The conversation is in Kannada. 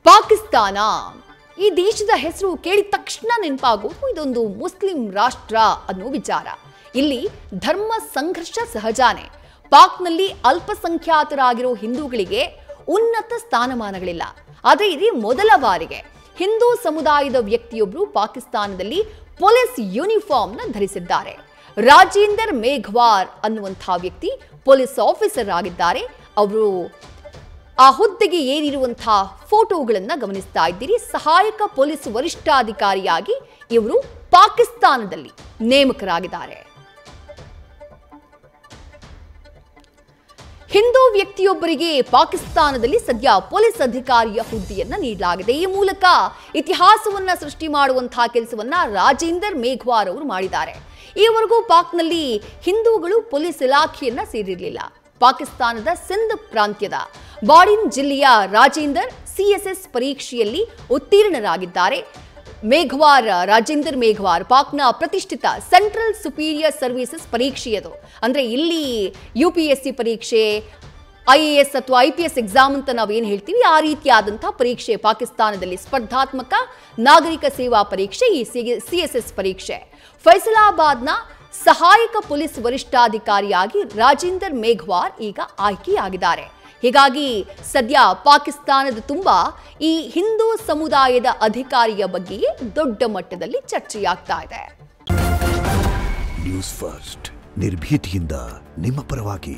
ಪಾಕಿಸ್ತಾನ ಈ ದೇಶದ ಹೆಸರು ಕೇಳಿದ ತಕ್ಷಣ ನೆನಪಾಗೋದು ಇದೊಂದು ಮುಸ್ಲಿಂ ರಾಷ್ಟ್ರ ಅನ್ನೋ ವಿಚಾರ. ಇಲ್ಲಿ ಧರ್ಮ ಸಂಘರ್ಷ ಸಹಜಾನೆ. ಪಾಕ್ನಲ್ಲಿ ಅಲ್ಪಸಂಖ್ಯಾತರಾಗಿರೋ ಹಿಂದೂಗಳಿಗೆ ಉನ್ನತ ಸ್ಥಾನಮಾನಗಳಿಲ್ಲ. ಆದರೆ ಇದು ಮೊದಲ ಬಾರಿಗೆ ಹಿಂದೂ ಸಮುದಾಯದ ವ್ಯಕ್ತಿಯೊಬ್ಬರು ಪಾಕಿಸ್ತಾನದಲ್ಲಿ ಪೊಲೀಸ್ ಯೂನಿಫಾರ್ಮ್ನ ಧರಿಸಿದ್ದಾರೆ. ರಾಜೇಂದರ್ ಮೇಘವಾರ್ ಅನ್ನುವಂಥ ವ್ಯಕ್ತಿ ಪೊಲೀಸ್ ಆಫೀಸರ್ ಆಗಿದ್ದಾರೆ. ಅವರು ಆ ಹುದ್ದೆಗೆ ಏರಿರುವಂತಹ ಫೋಟೋಗಳನ್ನು ಗಮನಿಸ್ತಾ ಇದ್ದೀರಿ. ಸಹಾಯಕ ಪೊಲೀಸ್ ವರಿಷ್ಠಾಧಿಕಾರಿಯಾಗಿ ಇವರು ಪಾಕಿಸ್ತಾನದಲ್ಲಿ ನೇಮಕರಾಗಿದ್ದಾರೆ. ಹಿಂದೂ ವ್ಯಕ್ತಿಯೊಬ್ಬರಿಗೆ ಪಾಕಿಸ್ತಾನದಲ್ಲಿ ಸದ್ಯ ಪೊಲೀಸ್ ಅಧಿಕಾರಿಯ ಹುದ್ದೆಯನ್ನ ನೀಡಲಾಗಿದೆ. ಈ ಮೂಲಕ ಇತಿಹಾಸವನ್ನ ಸೃಷ್ಟಿ ಮಾಡುವಂತಹ ಕೆಲಸವನ್ನ ರಾಜೇಂದರ್ ಮೇಘವಾರ್ ಅವರು ಮಾಡಿದ್ದಾರೆ. ಈವರೆಗೂ ಪಾಕ್ನಲ್ಲಿ ಹಿಂದೂಗಳು ಪೊಲೀಸ್ ಇಲಾಖೆಯನ್ನ ಸೇರಿರಲಿಲ್ಲ. ಪಾಕಿಸ್ತಾನದ ಸಿಂಧ್ ಪ್ರಾಂತ್ಯದ ಬಾಡಿನ್ ಜಿಲ್ಲೆಯ ರಾಜೇಂದರ್ CSS ಪರೀಕ್ಷೆಯಲ್ಲಿ ಉತ್ತೀರ್ಣರಾಗಿದ್ದಾರೆ. ರಾಜೇಂದರ್ ಮೇಘವಾರ್ ಪಾಕ್ನ ಪ್ರತಿಷ್ಠಿತ ಸೆಂಟ್ರಲ್ ಸುಪೀರಿಯರ್ ಸರ್ವಿಸಸ್ ಪರೀಕ್ಷೆಯದು. ಅಂದ್ರೆ ಇಲ್ಲಿ UPSC ಪರೀಕ್ಷೆ, IAS ಅಥವಾ IPS ಎಕ್ಸಾಮ್ ಅಂತ ನಾವೇನು ಹೇಳ್ತೀವಿ, ಆ ರೀತಿಯಾದಂತಹ ಪರೀಕ್ಷೆ ಪಾಕಿಸ್ತಾನದಲ್ಲಿ ಸ್ಪರ್ಧಾತ್ಮಕ ನಾಗರಿಕ ಸೇವಾ ಪರೀಕ್ಷೆ ಈ CSS ಪರೀಕ್ಷೆ. ಫೈಸಲಾಬಾದ್ನ ಸಹಾಯಕ ಪೊಲೀಸ್ ವರಿಷ್ಠಾಧಿಕಾರಿಯಾಗಿ ರಾಜೇಂದರ್ ಮೇಘವಾರ್ ಈಗ ಆಯ್ಕೆಯಾಗಿದ್ದಾರೆ. ಹೀಗಾಗಿ ಸದ್ಯ ಪಾಕಿಸ್ತಾನದ ತುಂಬ ಈ ಹಿಂದೂ ಸಮುದಾಯದ ಅಧಿಕಾರಿಯ ಬಗ್ಗೆಯೇ ದೊಡ್ಡ ಮಟ್ಟದಲ್ಲಿ ಚರ್ಚೆಯಾಗ್ತಾ ಇದೆ. ನ್ಯೂಸ್ ಫಸ್ಟ್ ನಿರ್ಭೀತಿಯಿಂದ ನಿಮ್ಮ ಪರವಾಗಿ.